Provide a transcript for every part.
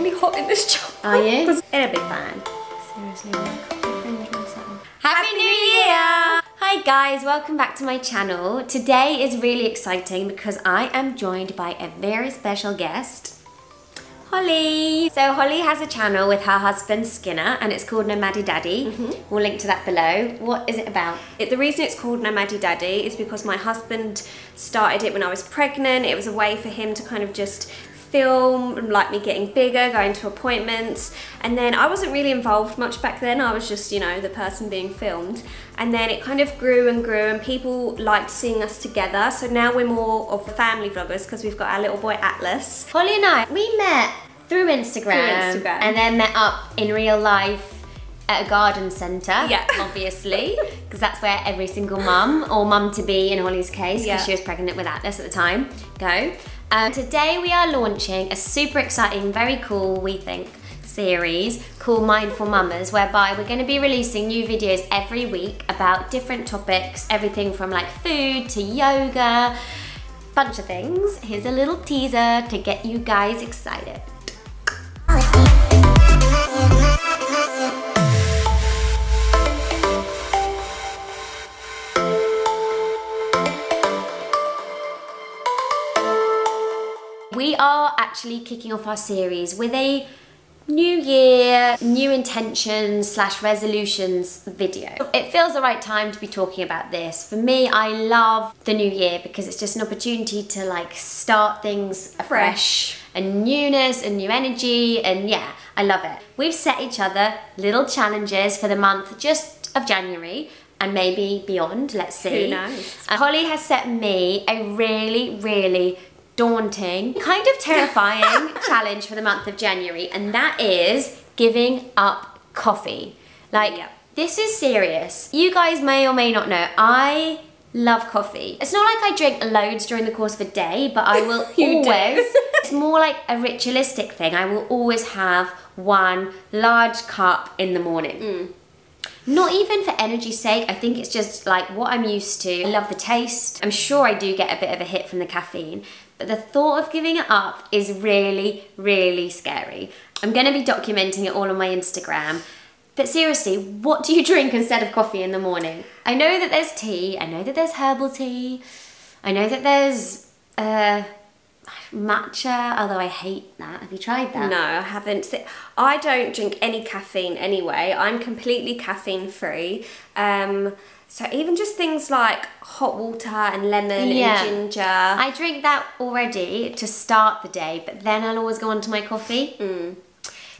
really hot in this job. Are you? It'll be fine. Seriously, Happy New Year! Hi guys, welcome back to my channel. Today is really exciting because I am joined by a very special guest, Holly. So Holly has a channel with her husband Skinner and it's called Nomadidaddy. We'll link to that below. What is it about? The reason it's called Nomadidaddy is because my husband started it when I was pregnant. It was a way for him to kind of just film, like me getting bigger, going to appointments, and then I wasn't really involved much back then. I was just, you know, the person being filmed, and then it kind of grew and grew and people liked seeing us together, so now we're more of family vloggers because we've got our little boy Atlas. Holly and I, we met through Instagram and then met up in real life at a garden centre, obviously, because that's where every single mum, or mum-to-be in Holly's case, because she was pregnant with Atlas at the time, go. Today we are launching a super exciting, very cool, we think, series called Mindful Mummas, whereby we're going to be releasing new videos every week about different topics, everything from like food to yoga, bunch of things. Here's a little teaser to get you guys excited. We are actually kicking off our series with a New Year, new intentions / resolutions video. It feels the right time to be talking about this. For me, I love the new year because it's just an opportunity to like start things afresh and newness and new energy, and yeah, I love it. We've set each other little challenges for the month just of January and maybe beyond, let's see. Who knows? Holly has set me a really daunting, kind of terrifying challenge for the month of January, and that is giving up coffee. Like, this is serious. You guys may or may not know, I love coffee. It's not like I drink loads during the course of a day, but I will always, it's more like a ritualistic thing. I will always have one large cup in the morning. Not even for energy's sake, I think it's just like what I'm used to. I love the taste. I'm sure I do get a bit of a hit from the caffeine, but the thought of giving it up is really scary. I'm gonna be documenting it all on my Instagram. But seriously, what do you drink instead of coffee in the morning? I know that there's tea, I know that there's herbal tea, I know that there's matcha, although I hate that. Have you tried that? No, I haven't. I don't drink any caffeine anyway. I'm completely caffeine free. So even just things like hot water and lemon and ginger. I drink that already to start the day, but then I'll always go on to my coffee.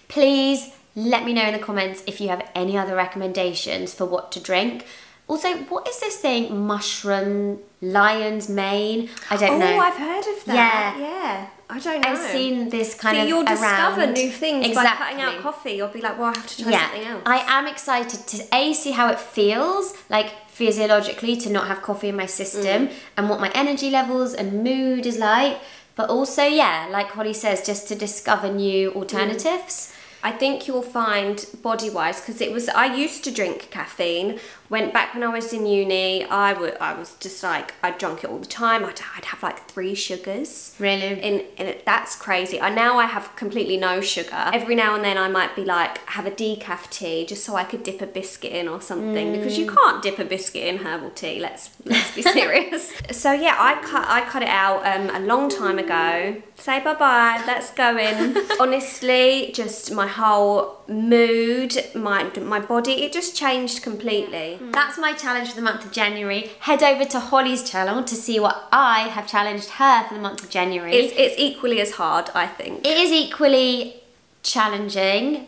Please let me know in the comments if you have any other recommendations for what to drink. Also, what is this thing? Mushroom, lion's mane? I don't know. Oh, I've heard of that. Yeah. I don't know. I've seen this kind of you'll around. discover new things by cutting out coffee. You'll be like, well, I have to try something else. I am excited to A, see how it feels, like physiologically, to not have coffee in my system, and what my energy levels and mood is like. But also, yeah, like Holly says, just to discover new alternatives. I think you'll find body-wise, because I used to drink caffeine. Back when I was in uni, I was just like, I drank it all the time. I'd have like 3 sugars. Really? That's crazy. Now I have completely no sugar. Every now and then I might be like, have a decaf tea just so I could dip a biscuit in or something, because you can't dip a biscuit in herbal tea. Let's be serious. So yeah, I cut it out a long time ago. Say bye-bye, let's go in. Honestly, just my whole mood, my body, it just changed completely. That's my challenge for the month of January. Head over to Holly's channel to see what I have challenged her for the month of January. It's equally as hard, I think. It is equally challenging.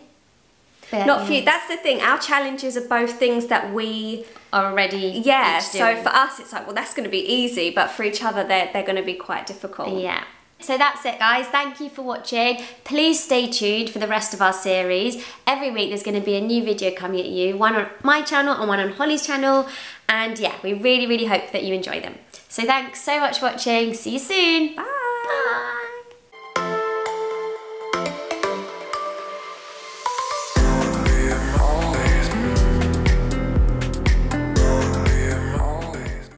But not for you. That's the thing. Our challenges are both things that we are already so for us, it's like, well, that's going to be easy, but for each other, they're going to be quite difficult. Yeah. So that's it, guys. Thank you for watching. Please stay tuned for the rest of our series. Every week there's going to be a new video coming at you, one on my channel and one on Holly's channel. And yeah, we really hope that you enjoy them. So thanks so much for watching. See you soon. Bye.